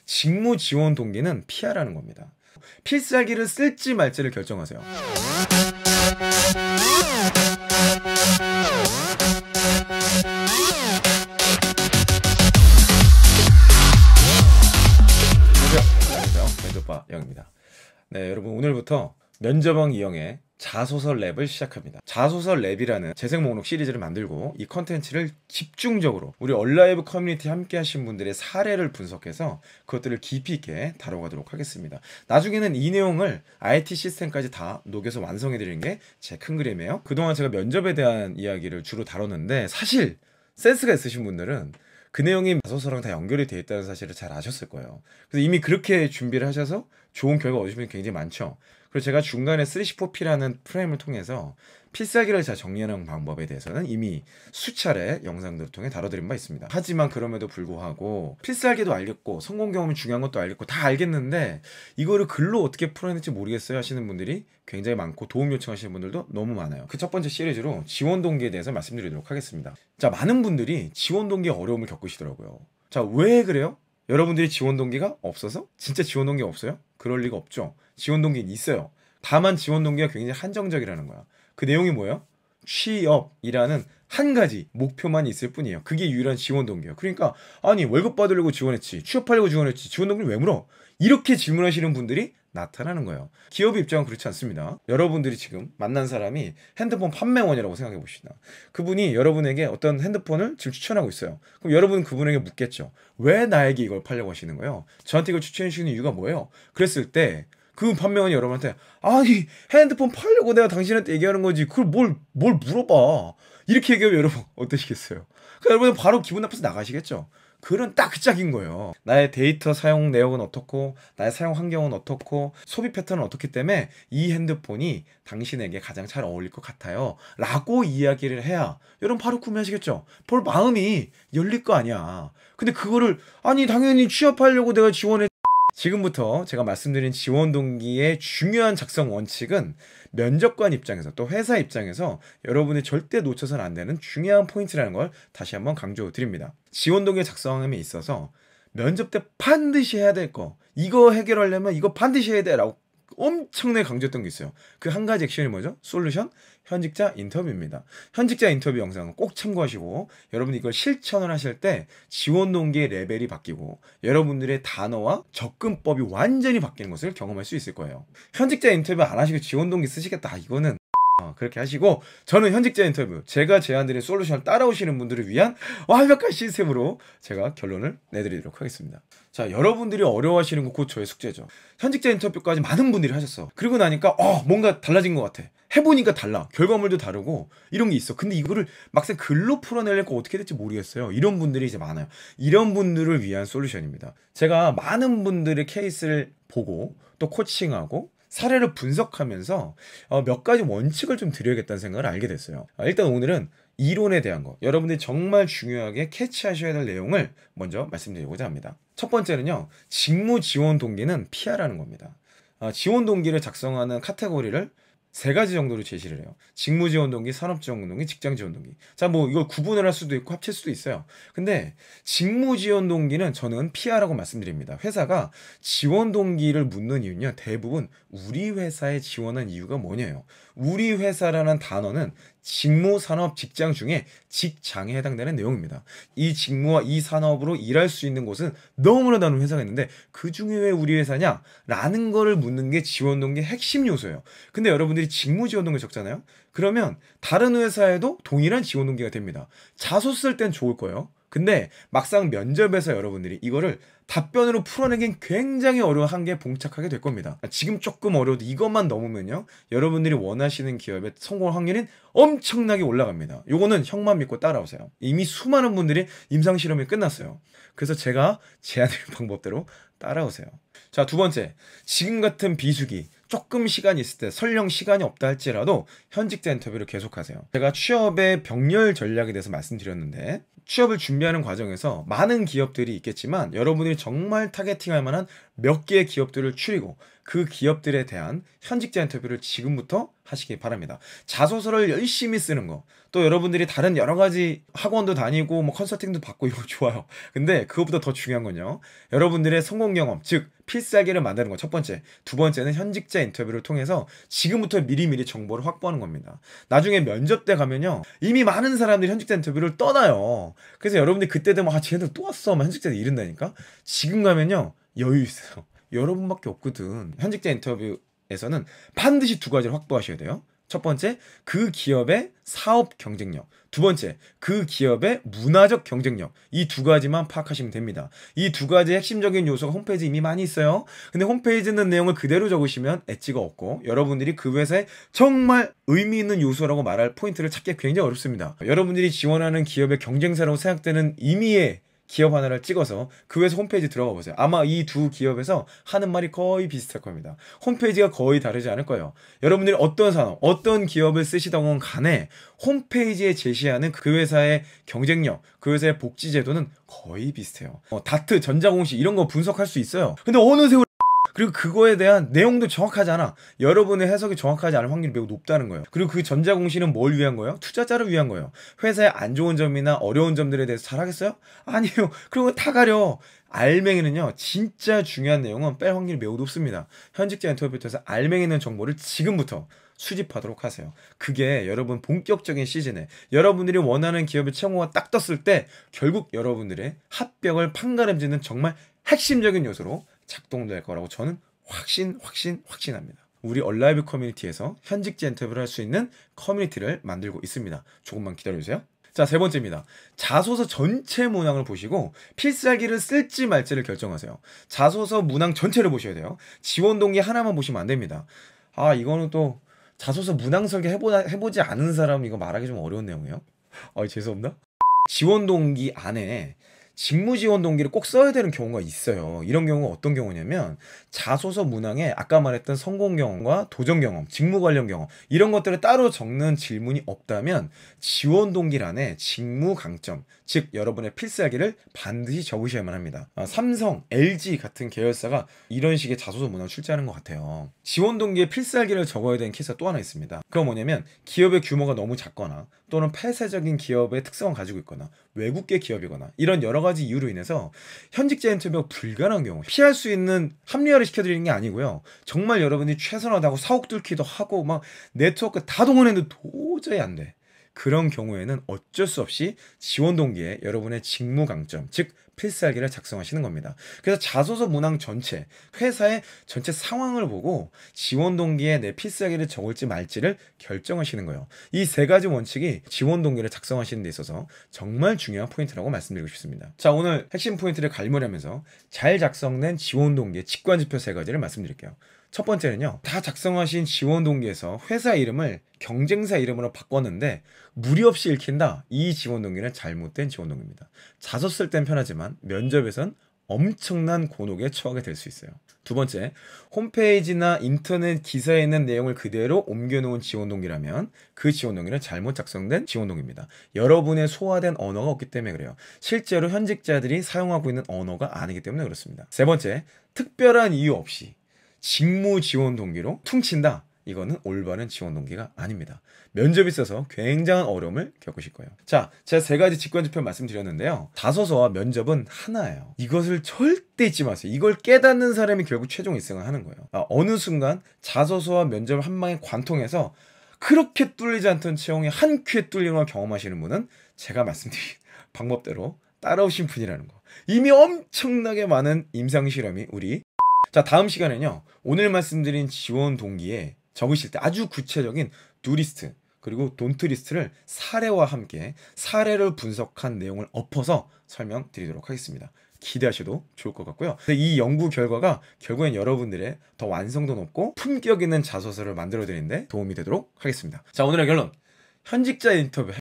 직무 지원 동기는 피하라는 겁니다. 필살기를 쓸지 말지를 결정하세요. 안녕하세요. 면접바 영입니다. 네, 여러분 오늘부터 면접왕 이영의 자소서 랩을 시작합니다. 자소서 랩이라는 재생 목록 시리즈를 만들고 이 컨텐츠를 집중적으로 우리 얼라이브 커뮤니티 함께 하신 분들의 사례를 분석해서 그것들을 깊이 있게 다뤄가도록 하겠습니다. 나중에는 이 내용을 IT 시스템까지 다 녹여서 완성해 드리는 게 제 큰 그림이에요. 그동안 제가 면접에 대한 이야기를 주로 다뤘는데 사실 센스가 있으신 분들은 그 내용이 자소서랑 다 연결이 되어 있다는 사실을 잘 아셨을 거예요. 그래서 이미 그렇게 준비를 하셔서 좋은 결과 얻으신 분이 굉장히 많죠. 그리고 제가 중간에 3C4P라는 프레임을 통해서 필살기를 잘 정리하는 방법에 대해서는 이미 수차례 영상들을 통해 다뤄드린 바 있습니다. 하지만 그럼에도 불구하고 필살기도 알겠고 성공 경험이 중요한 것도 알겠고 다 알겠는데 이거를 글로 어떻게 풀어야 될지 모르겠어요 하시는 분들이 굉장히 많고 도움 요청하시는 분들도 너무 많아요. 그 첫 번째 시리즈로 지원 동기에 대해서 말씀드리도록 하겠습니다. 자, 많은 분들이 지원 동기에 어려움을 겪으시더라고요. 자, 왜 그래요? 여러분들이 지원 동기가 없어서? 진짜 지원 동기가 없어요? 그럴 리가 없죠. 지원 동기는 있어요. 다만 지원 동기가 굉장히 한정적이라는 거야. 그 내용이 뭐예요? 취업이라는 한 가지 목표만 있을 뿐이에요. 그게 유일한 지원 동기예요. 그러니까 아니 월급 받으려고 지원했지, 취업하려고 지원했지, 지원 동기를 왜 물어? 이렇게 질문하시는 분들이 나타나는 거예요. 기업 입장은 그렇지 않습니다. 여러분들이 지금 만난 사람이 핸드폰 판매원이라고 생각해 봅시다. 그분이 여러분에게 어떤 핸드폰을 지금 추천하고 있어요. 그럼 여러분은 그분에게 묻겠죠. 왜 나에게 이걸 팔려고 하시는 거예요? 저한테 이걸 추천해 주시는 이유가 뭐예요? 그랬을 때 그 판매원이 여러분한테 아니 핸드폰 팔려고 내가 당신한테 얘기하는 거지 그걸 뭘 물어봐, 이렇게 얘기하면 여러분 어떠시겠어요? 그러니까 여러분 바로 기분 나빠서 나가시겠죠. 그런 딱 그 짝인 거예요. 나의 데이터 사용 내역은 어떻고 나의 사용 환경은 어떻고 소비 패턴은 어떻기 때문에 이 핸드폰이 당신에게 가장 잘 어울릴 것 같아요 라고 이야기를 해야 여러분 바로 구매하시겠죠. 볼 마음이 열릴 거 아니야. 근데 그거를 아니 당연히 취업하려고 내가 지원해. 지금부터 제가 말씀드린 지원 동기의 중요한 작성 원칙은 면접관 입장에서 또 회사 입장에서 여러분이 절대 놓쳐서는 안 되는 중요한 포인트라는 걸 다시 한번 강조해 드립니다. 지원 동기 작성함에 있어서 면접 때 반드시 해야 될 거, 이거 해결하려면 이거 반드시 해야 돼 라고 엄청나게 강조했던 게 있어요. 그 한 가지 액션이 뭐죠? 솔루션? 현직자 인터뷰입니다. 현직자 인터뷰 영상은 꼭 참고하시고 여러분이 이걸 실천을 하실 때 지원 동기의 레벨이 바뀌고 여러분들의 단어와 접근법이 완전히 바뀌는 것을 경험할 수 있을 거예요. 현직자 인터뷰 안 하시고 지원 동기 쓰시겠다, 이거는 그렇게 하시고 저는 현직자 인터뷰, 제가 제안드린 솔루션을 따라오시는 분들을 위한 완벽한 시스템으로 제가 결론을 내드리도록 하겠습니다. 자, 여러분들이 어려워하시는 거 곧 저의 숙제죠. 현직자 인터뷰까지 많은 분들이 하셨어. 그리고 나니까 뭔가 달라진 것 같아. 해보니까 달라. 결과물도 다르고 이런 게 있어. 근데 이거를 막상 글로 풀어내려고 어떻게 될지 모르겠어요. 이런 분들이 이제 많아요. 이런 분들을 위한 솔루션입니다. 제가 많은 분들의 케이스를 보고 또 코칭하고 사례를 분석하면서 몇 가지 원칙을 좀 드려야겠다는 생각을 알게 됐어요. 일단 오늘은 이론에 대한 거, 여러분들이 정말 중요하게 캐치하셔야 될 내용을 먼저 말씀드리고자 합니다. 첫 번째는요, 직무 지원 동기는 피하라는 겁니다. 지원 동기를 작성하는 카테고리를 세 가지 정도로 제시를 해요. 직무 지원 동기, 산업 지원 동기, 직장 지원 동기. 자, 뭐 이걸 구분을 할 수도 있고 합칠 수도 있어요. 근데 직무 지원 동기는 저는 피하라고 말씀드립니다. 회사가 지원 동기를 묻는 이유는요, 대부분 우리 회사에 지원한 이유가 뭐냐요. 우리 회사라는 단어는 직무, 산업, 직장 중에 직장에 해당되는 내용입니다. 이 직무와 이 산업으로 일할 수 있는 곳은 너무나 많은 회사가 있는데 그 중에 왜 우리 회사냐? 라는 거를 묻는 게 지원 동기의 핵심 요소예요. 근데 여러분들이 직무 지원 동기 적잖아요? 그러면 다른 회사에도 동일한 지원 동기가 됩니다. 자소 쓸 땐 좋을 거예요. 근데 막상 면접에서 여러분들이 이거를 답변으로 풀어내긴 굉장히 어려운 한계에 봉착하게 될 겁니다. 지금 조금 어려워도 이것만 넘으면요, 여러분들이 원하시는 기업의 성공 확률은 엄청나게 올라갑니다. 요거는 형만 믿고 따라오세요. 이미 수많은 분들이 임상실험이 끝났어요. 그래서 제가 제안드린 방법대로 따라오세요. 자, 두 번째, 지금 같은 비수기 조금 시간이 있을 때, 설령 시간이 없다 할지라도 현직자 인터뷰를 계속하세요. 제가 취업의 병렬 전략에 대해서 말씀드렸는데 취업을 준비하는 과정에서 많은 기업들이 있겠지만 여러분들이 정말 타겟팅할 만한 몇 개의 기업들을 추리고 그 기업들에 대한 현직자 인터뷰를 지금부터 하시기 바랍니다. 자소서를 열심히 쓰는 거, 또 여러분들이 다른 여러 가지 학원도 다니고 뭐 컨설팅도 받고 이거 좋아요. 근데 그것보다 더 중요한 건요, 여러분들의 성공 경험, 즉 필살기를 만드는 거 첫 번째, 두 번째는 현직자 인터뷰를 통해서 지금부터 미리미리 정보를 확보하는 겁니다. 나중에 면접 때 가면요, 이미 많은 사람들이 현직자 인터뷰를 떠나요. 그래서 여러분들이 그때 되면 쟤네들 또 왔어 막 현직자들 이른다니까. 지금 가면요 여유 있어요. 여러분밖에 없거든. 현직자 인터뷰에서는 반드시 두 가지를 확보하셔야 돼요. 첫 번째, 그 기업의 사업 경쟁력. 두 번째, 그 기업의 문화적 경쟁력. 이 두 가지만 파악하시면 됩니다. 이 두 가지 핵심적인 요소가 홈페이지에 이미 많이 있어요. 근데 홈페이지에 있는 내용을 그대로 적으시면 엣지가 없고, 여러분들이 그 회사에 정말 의미 있는 요소라고 말할 포인트를 찾기 굉장히 어렵습니다. 여러분들이 지원하는 기업의 경쟁사라고 생각되는 의미의 기업 하나를 찍어서 그 회사 홈페이지 들어가 보세요. 아마 이 두 기업에서 하는 말이 거의 비슷할 겁니다. 홈페이지가 거의 다르지 않을 거예요. 여러분들이 어떤 산업, 어떤 기업을 쓰시던 간에 홈페이지에 제시하는 그 회사의 경쟁력, 그 회사의 복지 제도는 거의 비슷해요. 다트, 전자공시 이런 거 분석할 수 있어요. 근데 어느 세월 그리고 그거에 대한 내용도 정확하지 않아. 여러분의 해석이 정확하지 않을 확률이 매우 높다는 거예요. 그리고 그 전자공시는 뭘 위한 거예요? 투자자를 위한 거예요. 회사의 안 좋은 점이나 어려운 점들에 대해서 잘 하겠어요? 아니에요. 그런 거 다 가려. 알맹이는요, 진짜 중요한 내용은 뺄 확률이 매우 높습니다. 현직자 인터뷰 통해서 알맹이 있는 정보를 지금부터 수집하도록 하세요. 그게 여러분 본격적인 시즌에 여러분들이 원하는 기업의 채용호가 딱 떴을 때 결국 여러분들의 합격을 판가름짓는 정말 핵심적인 요소로 작동될 거라고 저는 확신합니다. 우리 얼라이브 커뮤니티에서 현직자 인터뷰를 할 수 있는 커뮤니티를 만들고 있습니다. 조금만 기다려주세요. 자, 세 번째입니다. 자소서 전체 문항을 보시고 필살기를 쓸지 말지를 결정하세요. 자소서 문항 전체를 보셔야 돼요. 지원 동기 하나만 보시면 안 됩니다. 아, 이거는 또 자소서 문항 설계 해보지 않은 사람 이거 말하기 좀 어려운 내용이에요. 죄송합니다. 지원 동기 안에 직무 지원 동기를 꼭 써야 되는 경우가 있어요. 이런 경우가 어떤 경우냐면 자소서 문항에 아까 말했던 성공 경험과 도전 경험, 직무 관련 경험 이런 것들을 따로 적는 질문이 없다면 지원 동기란에 직무 강점, 즉 여러분의 필살기를 반드시 적으셔야만 합니다. 삼성, LG 같은 계열사가 이런 식의 자소서 문항을 출제하는 것 같아요. 지원 동기의 필살기를 적어야 되는 케이스가 또 하나 있습니다. 그건 뭐냐면 기업의 규모가 너무 작거나 또는 폐쇄적인 기업의 특성을 가지고 있거나 외국계 기업이거나 이런 여러 가지 이유로 인해서 현직자 인터뷰가 불가능한 경우, 피할 수 있는 합리화를 시켜드리는 게 아니고요, 정말 여러분이 최선을 다하고 사옥 뚫기도 하고 막 네트워크 다 동원했는데 도저히 안 돼. 그런 경우에는 어쩔 수 없이 지원 동기에 여러분의 직무 강점, 즉 필살기를 작성하시는 겁니다. 그래서 자소서 문항 전체, 회사의 전체 상황을 보고 지원 동기에 내 필살기를 적을지 말지를 결정하시는 거예요. 이 세 가지 원칙이 지원 동기를 작성하시는 데 있어서 정말 중요한 포인트라고 말씀드리고 싶습니다. 자, 오늘 핵심 포인트를 갈무리하면서 잘 작성된 지원 동기의 직관지표 세 가지를 말씀드릴게요. 첫 번째는요, 다 작성하신 지원 동기에서 회사 이름을 경쟁사 이름으로 바꿨는데 무리 없이 읽힌다. 이 지원 동기는 잘못된 지원 동기입니다. 자소 쓸 땐 편하지만 면접에선 엄청난 곤혹에 처하게 될 수 있어요. 두 번째, 홈페이지나 인터넷 기사에 있는 내용을 그대로 옮겨놓은 지원 동기라면 그 지원 동기는 잘못 작성된 지원 동기입니다. 여러분의 소화된 언어가 없기 때문에 그래요. 실제로 현직자들이 사용하고 있는 언어가 아니기 때문에 그렇습니다. 세 번째, 특별한 이유 없이 직무 지원 동기로 퉁친다. 이거는 올바른 지원 동기가 아닙니다. 면접이 있어서 굉장한 어려움을 겪으실 거예요. 자, 제가 세 가지 직관지표 말씀드렸는데요. 자소서와 면접은 하나예요. 이것을 절대 잊지 마세요. 이걸 깨닫는 사람이 결국 최종 1승을 하는 거예요. 어느 순간 자소서와 면접을 한 방에 관통해서 그렇게 뚫리지 않던 채용이 한 큐에 뚫리는 걸 경험하시는 분은 제가 말씀드린 방법대로 따라오신 분이라는 거. 이미 엄청나게 많은 임상실험이 자, 다음 시간에는요, 오늘 말씀드린 지원 동기에 적으실 때 아주 구체적인 두 리스트 그리고 돈트 리스트를 사례와 함께 사례를 분석한 내용을 엎어서 설명드리도록 하겠습니다. 기대하셔도 좋을 것 같고요. 근데 이 연구 결과가 결국엔 여러분들의 더 완성도 높고 품격 있는 자소서를 만들어 드리는데 도움이 되도록 하겠습니다. 자, 오늘의 결론. 현직자 인터뷰